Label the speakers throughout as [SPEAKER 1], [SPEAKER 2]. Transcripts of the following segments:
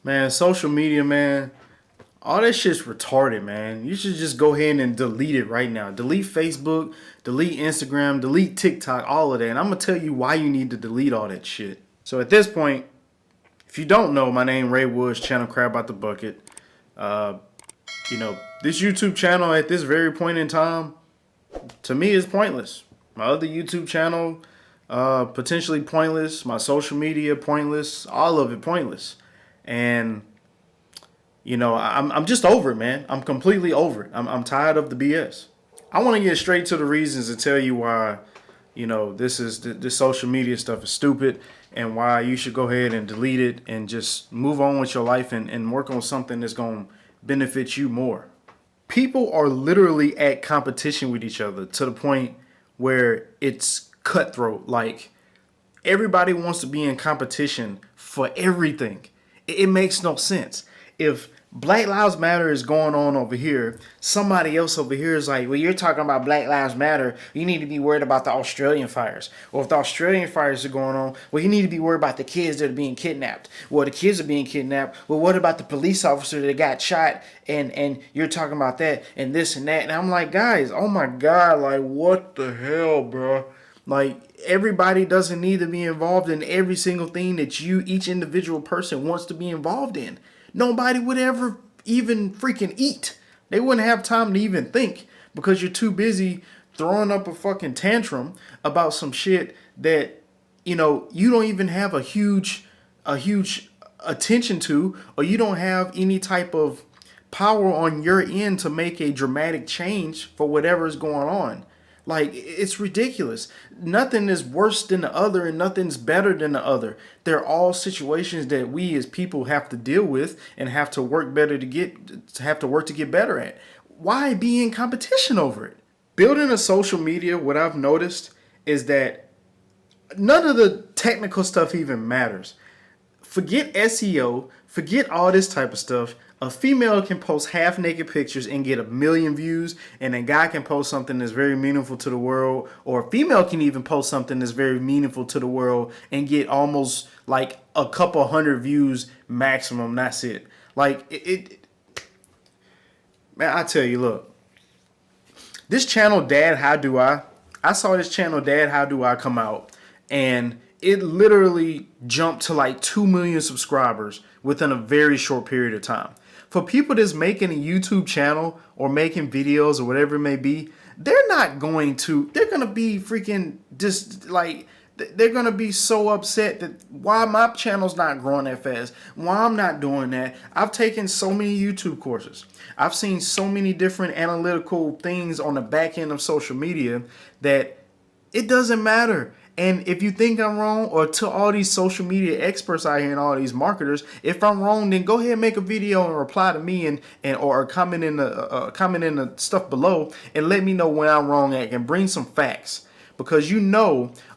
[SPEAKER 1] Man, social media, man, all that shit's retarded, man. You should just go ahead and delete it right now. Delete Facebook, delete Instagram, delete TikTok, all of that. And I'm gonna tell you why you need to delete all that shit. So at this point, if you don't know, my name Ray Woods, channel Crab Out the Bucket. Uh, this YouTube channel at this very point in time, to me, is pointless. My other YouTube channel, potentially pointless. My social media, pointless. All of it, pointless. And I'm just over it, man. I'm completely over it. I'm tired of the BS. I want to get straight to the reasons and tell you why, this social media stuff is stupid and why you should go ahead and delete it and just move on with your life and work on something that's going to benefit you more. People are literally at competition with each other to the point where it's cutthroat. Like, everybody wants to be in competition for everything. It makes no sense. If Black Lives Matter is going on over here, somebody else over here is like, well, you're talking about Black Lives Matter. You need to be worried about the Australian fires. Or if the Australian fires are going on, well, you need to be worried about the kids that are being kidnapped. Well, the kids are being kidnapped. Well, what about the police officer that got shot? And you're talking about that and this and that. And I'm like, guys, oh my God, like, what the hell, bro? Like, everybody doesn't need to be involved in every single thing that each individual person wants to be involved in. Nobody would ever even freaking eat. They wouldn't have time to even think because you're too busy throwing up a fucking tantrum about some shit that, you don't even have a huge attention to, or you don't have any type of power on your end to make a dramatic change for whatever is going on. Like, it's ridiculous. Nothing is worse than the other and nothing's better than the other. They're all situations that we as people have to deal with and have to work better to get better at. Why be in competition over it? Building a social media, what I've noticed is that none of the technical stuff even matters. Forget SEO, forget all this type of stuff. A female can post half naked pictures and get 1 million views, and a guy can post something that's very meaningful to the world, or a female can even post something that's very meaningful to the world and get almost like a couple hundred views maximum. That's it. Like, man, I tell you, look, this channel, Dad, How Do I saw this channel, Dad, How Do I, come out, and it literally jumped to like 2 million subscribers within a very short period of time. For people that's making a YouTube channel or making videos or whatever it may be, they're going to be freaking just like, they're going to be so upset that why my channel's not growing that fast, why I'm not doing that. I've taken so many YouTube courses. I've seen so many different analytical things on the back end of social media that it doesn't matter. And if you think I'm wrong, or to all these social media experts out here and all these marketers, if I'm wrong, then go ahead and make a video and reply to me and or comment in the stuff below and let me know where I'm wrong at and bring some facts. Because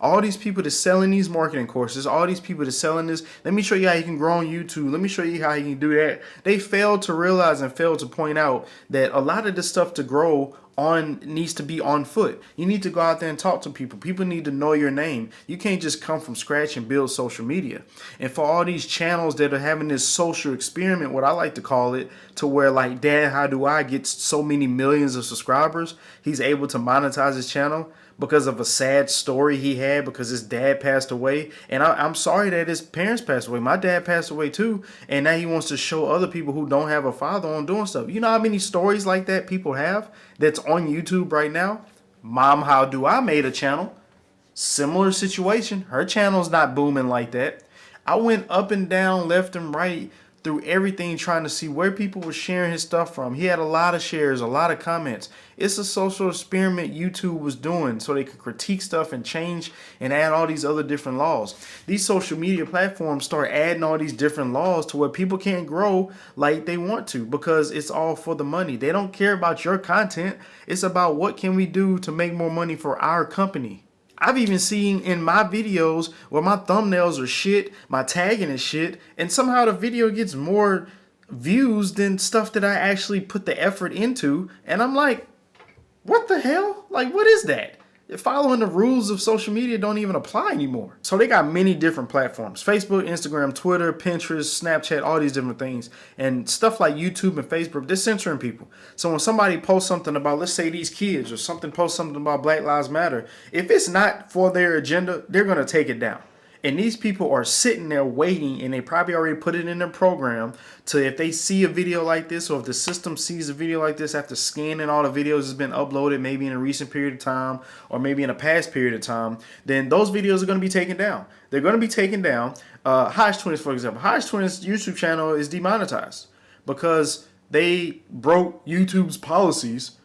[SPEAKER 1] all these people that's selling these marketing courses, all these people that's selling this, let me show you how you can grow on YouTube. Let me show you how you can do that. They failed to realize and failed to point out that a lot of this stuff to grow on needs to be on foot. You need to go out there and talk to people. People need to know your name. You can't just come from scratch and build social media. And for all these channels that are having this social experiment, what I like to call it, to where like Dad, How Do I gets so many millions of subscribers, he's able to monetize his channel because of a sad story he had because his dad passed away. And I'm sorry that his parents passed away. My dad passed away too. And now he wants to show other people who don't have a father on doing stuff. You know how many stories like that people have that's on YouTube right now? Mom, How Do I made a channel. Similar situation. Her channel's not booming like that. I went up and down, left and right through everything trying to see where people were sharing his stuff from. He had a lot of shares, a lot of comments. It's a social experiment YouTube was doing so they could critique stuff and change and add all these other different laws. These social media platforms start adding all these different laws to where people can't grow like they want to because it's all for the money. They don't care about your content. It's about what can we do to make more money for our company. I've even seen in my videos where my thumbnails are shit, my tagging is shit, and somehow the video gets more views than stuff that I actually put the effort into. And I'm like, what the hell? Like, what is that? Following the rules of social media don't even apply anymore. So they got many different platforms: Facebook, Instagram, Twitter, Pinterest, Snapchat, all these different things. And stuff like YouTube and Facebook, they're censoring people. So when somebody posts something about, let's say, these kids, or posts something about Black Lives Matter, if it's not for their agenda, they're going to take it down. And these people are sitting there waiting, and they probably already put it in their program to, if they see a video like this, or if the system sees a video like this after scanning all the videos that's been uploaded, maybe in a recent period of time or maybe in a past period of time, then those videos are going to be taken down. They're going to be taken down. Hodge Twins, for example. Hodge Twins' YouTube channel is demonetized because they broke YouTube's policies.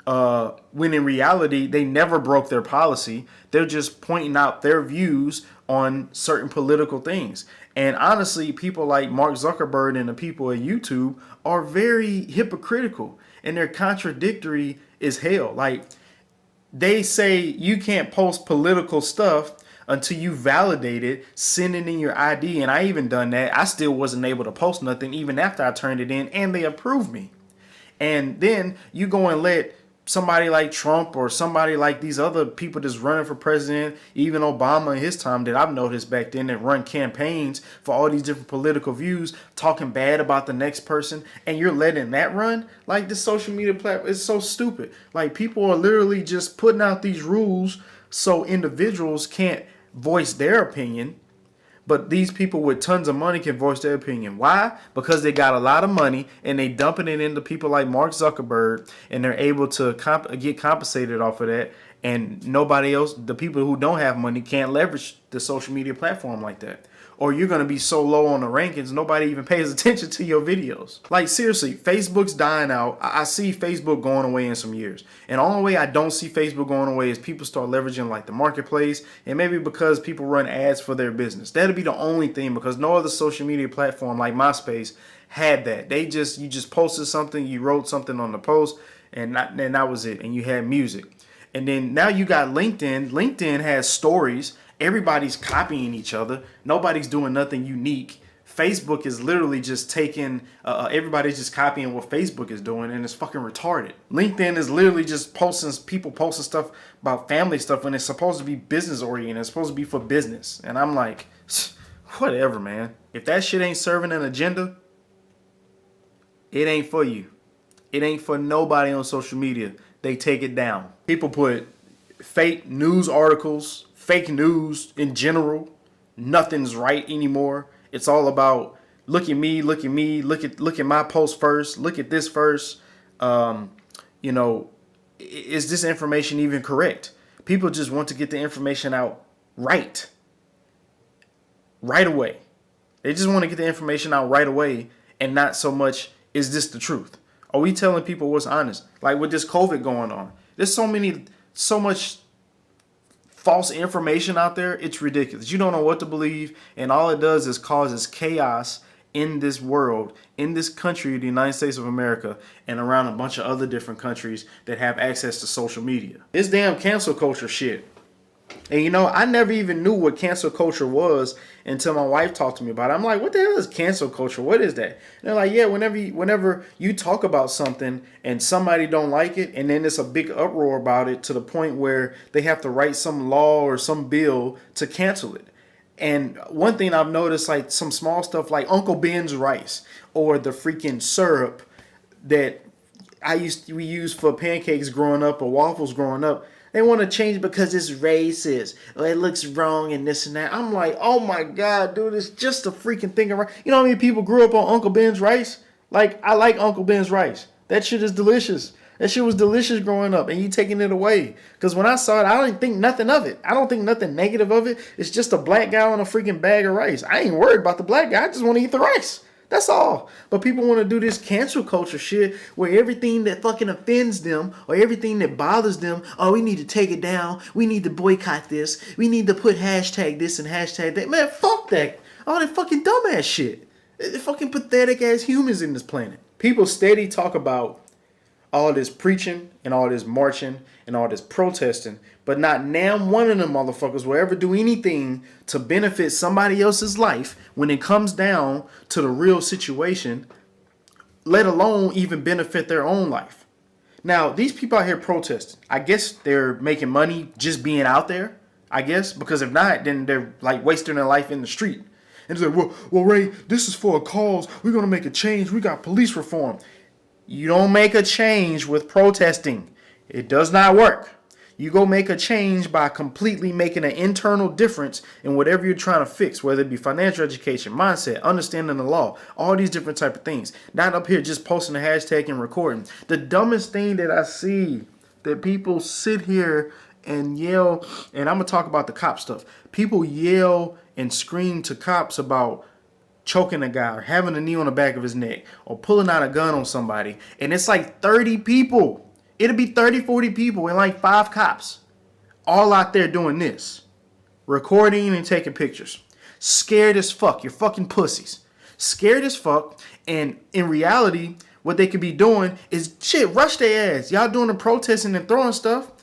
[SPEAKER 1] When in reality, they never broke their policy. They're just pointing out their views on certain political things. And honestly, people like Mark Zuckerberg and the people at YouTube are very hypocritical, and they're contradictory as hell. Like, they say you can't post political stuff until you validate it, sending in your ID. And I even done that. I still wasn't able to post nothing even after I turned it in, and they approved me. And then you go and let somebody like Trump or somebody like these other people that's running for president, even Obama in his time that I've noticed back then, that run campaigns for all these different political views, talking bad about the next person, and you're letting that run? Like, this social media platform is so stupid. Like, people are literally just putting out these rules so individuals can't voice their opinion. But these people with tons of money can voice their opinion. Why? Because they got a lot of money and they dumping it into people like Mark Zuckerberg, and they're able to get compensated off of that. And nobody else, the people who don't have money, can't leverage the social media platform like that. Or you're going to be so low on the rankings, nobody even pays attention to your videos. Like, seriously, Facebook's dying out. I see Facebook going away in some years. And the only way I don't see Facebook going away is people start leveraging like the marketplace, and maybe because people run ads for their business. That'll be the only thing, because no other social media platform like MySpace had that. You just posted something, you wrote something on the post, and that was it. And you had music. And then now you got LinkedIn. LinkedIn has stories. Everybody's copying each other. Nobody's doing nothing unique. Facebook is literally just taking, everybody's just copying what Facebook is doing, and it's fucking retarded. LinkedIn is literally just people posting stuff about family stuff when it's supposed to be business oriented. It's supposed to be for business. And I'm like, whatever, man. If that shit ain't serving an agenda, it ain't for you. It ain't for nobody on social media. They take it down. People put fake news articles, fake news in general. Nothing's right anymore. It's all about, look at me, look at my post first, look at this first. Is this information even correct? People just want to get the information out right away. They just want to get the information out right away, and not so much, is this the truth? Are we telling people what's honest? Like with this COVID going on, there's so much false information out there. It's ridiculous. You don't know what to believe, and all it does is causes chaos in this world, in this country, the United States of America, and around a bunch of other different countries that have access to social media. This damn cancel culture shit. And I never even knew what cancel culture was until my wife talked to me about it. I'm like, what the hell is cancel culture? What is that? And they're like, yeah, whenever you talk about something and somebody don't like it, and then there's a big uproar about it to the point where they have to write some law or some bill to cancel it. And one thing I've noticed, like some small stuff like Uncle Ben's rice, or the freaking syrup that we used for pancakes growing up, or waffles growing up. They want to change it because it's racist, or it looks wrong and this and that. I'm like, oh my God, dude, it's just a freaking thing around. You know how many people grew up on Uncle Ben's rice? Like, I like Uncle Ben's rice. That shit is delicious. That shit was delicious growing up, and you taking it away. Because when I saw it, I didn't think nothing of it. I don't think nothing negative of it. It's just a black guy on a freaking bag of rice. I ain't worried about the black guy. I just want to eat the rice. That's all. But people want to do this cancel culture shit where everything that fucking offends them or everything that bothers them, oh, we need to take it down. We need to boycott this. We need to put hashtag this and hashtag that. Man, fuck that. All that fucking dumbass shit. They're fucking pathetic ass humans in this planet. People steady talk about all this preaching and all this marching and all this protesting, but not now one of them motherfuckers will ever do anything to benefit somebody else's life when it comes down to the real situation, let alone even benefit their own life. Now, these people out here protesting, I guess they're making money just being out there, I guess, because if not, then they're like wasting their life in the street. And it's like, well, Ray, this is for a cause. We're going to make a change. We got police reform. You don't make a change with protesting. It does not work. You go make a change by completely making an internal difference in whatever you're trying to fix, whether it be financial education, mindset, understanding the law, all these different type of things. Not up here just posting a hashtag and recording. The dumbest thing that I see that people sit here and yell, and I'm going to talk about the cop stuff. People yell and scream to cops about choking a guy or having a knee on the back of his neck or pulling out a gun on somebody. And it's like 30 people. It'll be 30, 40 people and like 5 cops all out there doing this, recording and taking pictures. Scared as fuck. You're fucking pussies. Scared as fuck. And in reality, what they could be doing is shit, rush their ass. Y'all doing the protesting and throwing stuff.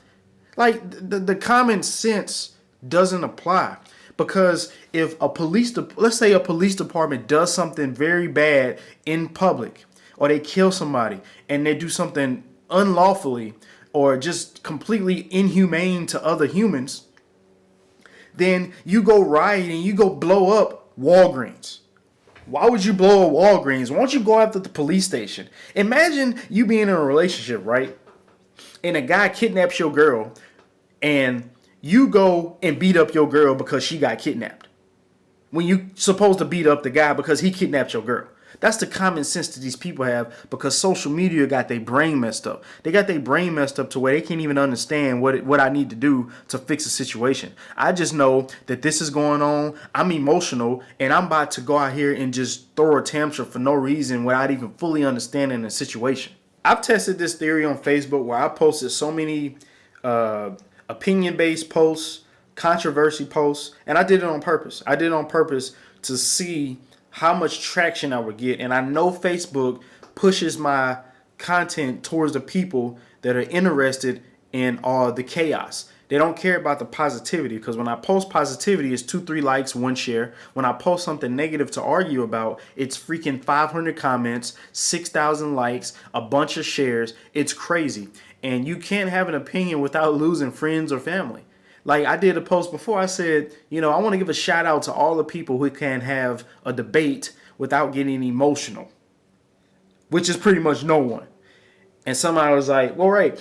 [SPEAKER 1] Like the common sense doesn't apply. Because if let's say a police department does something very bad in public, or they kill somebody and they do something unlawfully or just completely inhumane to other humans, then you go riot and you go blow up Walgreens. Why would you blow up Walgreens? Why don't you go after the police station? Imagine you being in a relationship, right? And a guy kidnaps your girl and you go and beat up your girl because she got kidnapped, when you supposed to beat up the guy because he kidnapped your girl. That's the common sense that these people have, because social media got their brain messed up. They got their brain messed up to where they can't even understand what I need to do to fix a situation. I just know that this is going on. I'm emotional and I'm about to go out here and just throw a tantrum for no reason without even fully understanding the situation. I've tested this theory on Facebook where I posted so many opinion-based posts, controversy posts, and I did it on purpose. I did it on purpose to see how much traction I would get. And I know Facebook pushes my content towards the people that are interested in all the chaos. They don't care about the positivity, because when I post positivity, it's 2-3 likes, 1 share. When I post something negative to argue about, it's freaking 500 comments, 6,000 likes, a bunch of shares. It's crazy. And you can't have an opinion without losing friends or family. Like I did a post before, I said, I want to give a shout out to all the people who can have a debate without getting emotional, which is pretty much no one. And somebody was like, well, right,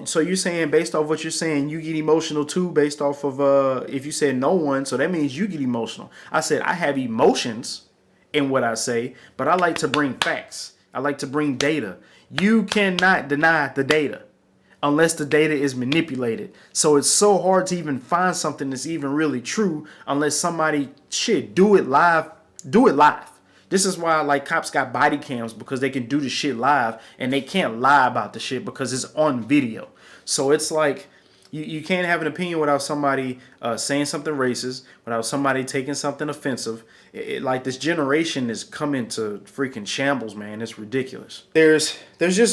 [SPEAKER 1] so you're saying based off what you're saying, you get emotional too, based off of if you said no one, so that means you get emotional. I said, I have emotions in what I say, but I like to bring facts. I like to bring data. You cannot deny the data unless the data is manipulated. So it's so hard to even find something that's even really true unless somebody do it live. Do it live. This is why like cops got body cams, because they can do the shit live and they can't lie about the shit because it's on video. So it's like you can't have an opinion without somebody saying something racist, without somebody taking something offensive. Like this generation is coming to freaking shambles, man. It's ridiculous. There's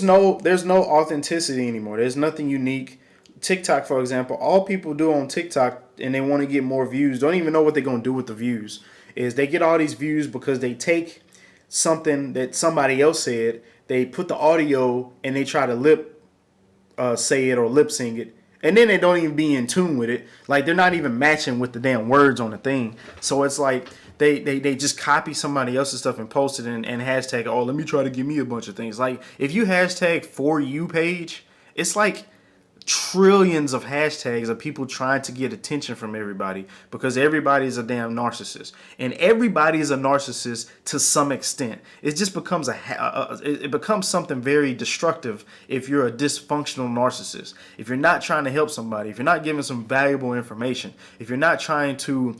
[SPEAKER 1] no authenticity anymore. There's nothing unique. TikTok, for example, all people do on TikTok and they want to get more views, don't even know what they're going to do with the views. Is they get all these views because they take something that somebody else said, they put the audio and they try to say it or lip sing it. And then they don't even be in tune with it. Like they're not even matching with the damn words on the thing. So it's like they just copy somebody else's stuff and post it and hashtag, oh, let me try to give me a bunch of things. Like if you hashtag For You page, it's like trillions of hashtags of people trying to get attention from everybody, because everybody's a damn narcissist, and everybody is a narcissist to some extent. It just becomes it becomes something very destructive if you're a dysfunctional narcissist. If you're not trying to help somebody, if you're not giving some valuable information, if you're not trying to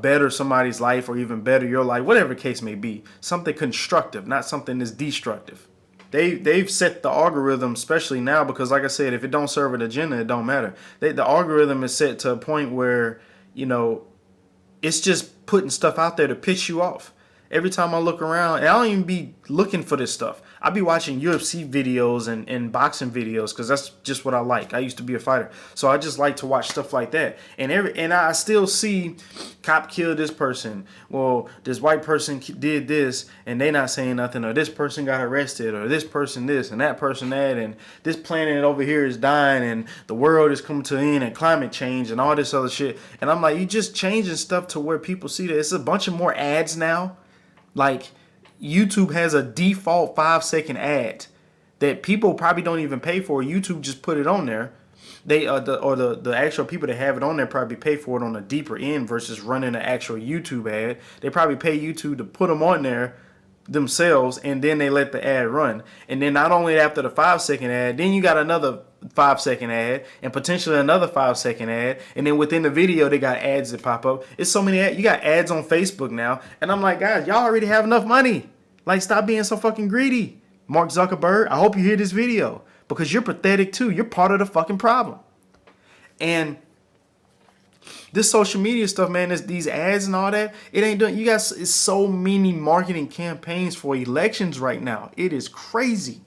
[SPEAKER 1] better somebody's life or even better your life, whatever the case may be, something constructive, not something that's destructive. They've set the algorithm, especially now, because like I said, if it don't serve an agenda, it don't matter. The algorithm is set to a point where, it's just putting stuff out there to piss you off. Every time I look around, and I don't even be looking for this stuff. I be watching UFC videos and boxing videos because that's just what I like. I used to be a fighter, so I just like to watch stuff like that. And I still see cop killed this person. Well, this white person did this, and they not saying nothing. Or this person got arrested, or this person this, and that person that, and this planet over here is dying, and the world is coming to an end, and climate change, and all this other shit. And I'm like, you just changing stuff to where people see that. It's a bunch of more ads now. Like, YouTube has a default 5-second ad that people probably don't even pay for. YouTube just put it on there. They the actual people that have it on there probably pay for it on a deeper end versus running an actual YouTube ad. They probably pay YouTube to put them on there themselves, and then they let the ad run. And then not only after the 5-second ad, then you got another 5-second ad and potentially another 5-second ad, and then within the video they got ads that pop up. It's so many ads. You got ads on Facebook now, and I'm like, guys, y'all already have enough money. Like, stop being so fucking greedy. Mark Zuckerberg, I hope you hear this video because you're pathetic too. You're part of the fucking problem. And this social media stuff, man, these ads and all that, it ain't done. You got so many marketing campaigns for elections right now. It is crazy.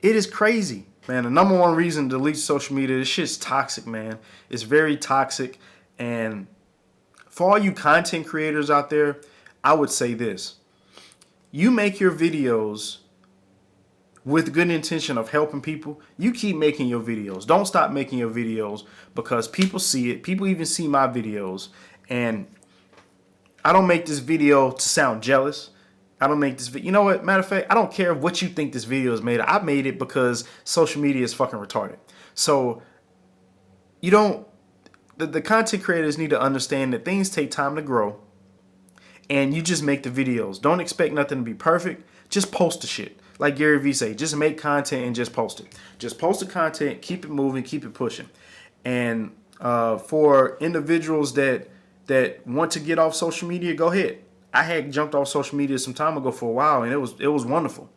[SPEAKER 1] It is crazy. Man, the number one reason to delete social media, this shit's toxic, man. It's very toxic. And for all you content creators out there, I would say this. You make your videos with good intention of helping people. You keep making your videos. Don't stop making your videos because people see it. People even see my videos. And I don't make this video to sound jealous. I don't make this video. You know what? Matter of fact, I don't care what you think this video is made of. I made it because social media is fucking retarded. So you don't, the content creators need to understand that things take time to grow. And you just make the videos. Don't expect nothing to be perfect. Just post the shit. Like Gary Vee say, just make content and just post it. Just post the content, keep it moving, keep it pushing. And for individuals that want to get off social media, go ahead. I had jumped off social media some time ago for a while, and it was wonderful.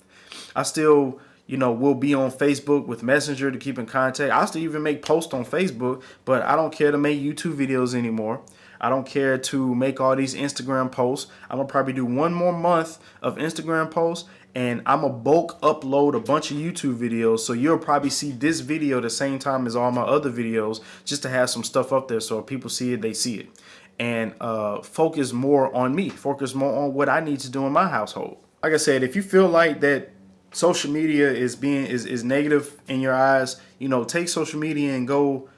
[SPEAKER 1] I still, will be on Facebook with Messenger to keep in contact. I still even make posts on Facebook, but I don't care to make YouTube videos anymore. I don't care to make all these Instagram posts. I'm going to probably do one more month of Instagram posts, and I'm going to bulk upload a bunch of YouTube videos. So you'll probably see this video the same time as all my other videos just to have some stuff up there. So if people see it, they see it. And focus more on me. Focus more on what I need to do in my household. Like I said, if you feel like that social media is negative in your eyes, take social media and go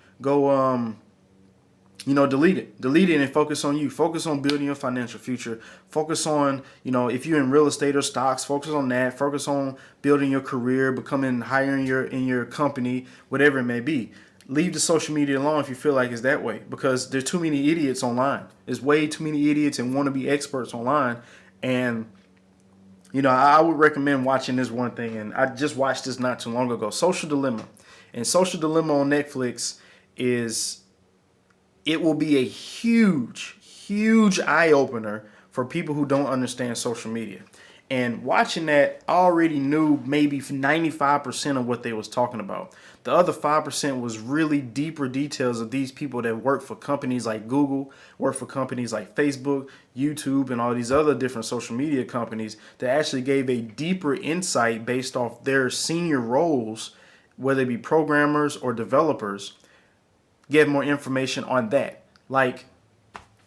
[SPEAKER 1] delete it. Delete it and focus on you. Focus on building your financial future. Focus on, if you're in real estate or stocks, focus on that. Focus on building your career, becoming higher in your company, whatever it may be. Leave the social media alone if you feel like it's that way, because there's too many idiots online. There's way too many idiots and wannabe experts online. And, I would recommend watching this one thing. And I just watched this not too long ago, Social Dilemma. And Social Dilemma on Netflix it will be a huge, huge eye-opener for people who don't understand social media. And watching that, I already knew maybe 95% of what they was talking about. The other 5% was really deeper details of these people that work for companies like Google, work for companies like Facebook, YouTube, and all these other different social media companies that actually gave a deeper insight based off their senior roles, whether it be programmers or developers, get more information on that. Like,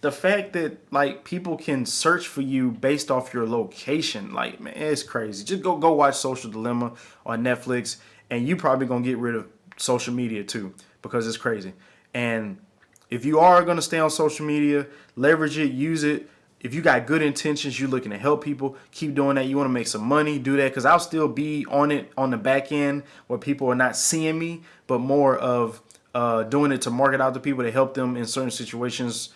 [SPEAKER 1] the fact that people can search for you based off your location, man, it's crazy. Just go watch Social Dilemma on Netflix, and you probably gonna get rid of social media too, because it's crazy. And if you are gonna stay on social media, leverage it, use it. If you got good intentions, you're looking to help people, keep doing that. You want to make some money, do that, because I'll still be on it on the back end where people are not seeing me, but more of doing it to market out to people to help them in certain situations,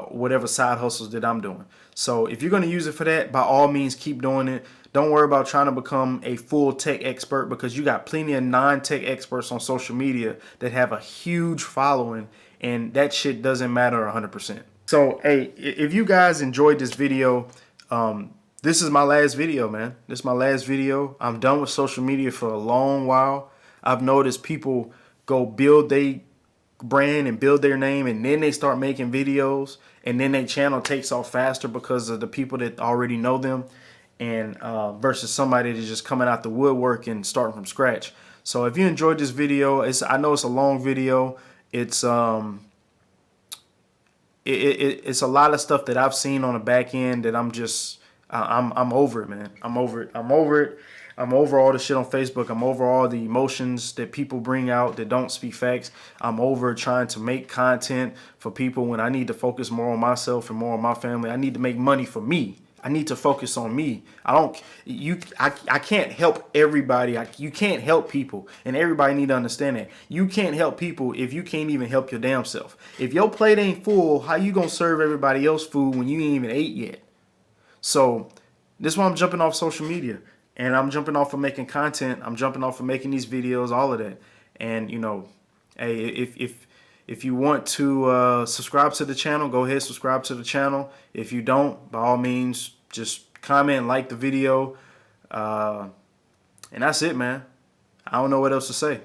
[SPEAKER 1] whatever side hustles that I'm doing. So if you're going to use it for that, by all means, keep doing it. Don't worry about trying to become a full tech expert, because you got plenty of non-tech experts on social media that have a huge following, and that shit doesn't matter 100%. So, hey, if you guys enjoyed this video, this is my last video, man. This is my last video. I'm done with social media for a long while. I've noticed people go build their brand and build their name, and then they start making videos, and then their channel takes off faster because of the people that already know them. and versus somebody that's just coming out the woodwork and starting from scratch. So if you enjoyed this video, I know it's a long video. It's it's a lot of stuff that I've seen on the back end that I'm over it, man. I'm over it. I'm over it. I'm over all the shit on Facebook. I'm over all the emotions that people bring out that don't speak facts. I'm over trying to make content for people when I need to focus more on myself and more on my family. I need to make money for me. I need to focus on me. I can't help everybody. You can't help people, and everybody need to understand that. You can't help people if you can't even help your damn self. If your plate ain't full, how you gonna serve everybody else food when you ain't even ate yet? So this is why I'm jumping off social media, and I'm jumping off of making content. I'm jumping off of making these videos, all of that. And you know, hey, if you want to subscribe to the channel, go ahead, subscribe to the channel. If you don't, by all means, just comment, like the video. And that's it, man. I don't know what else to say.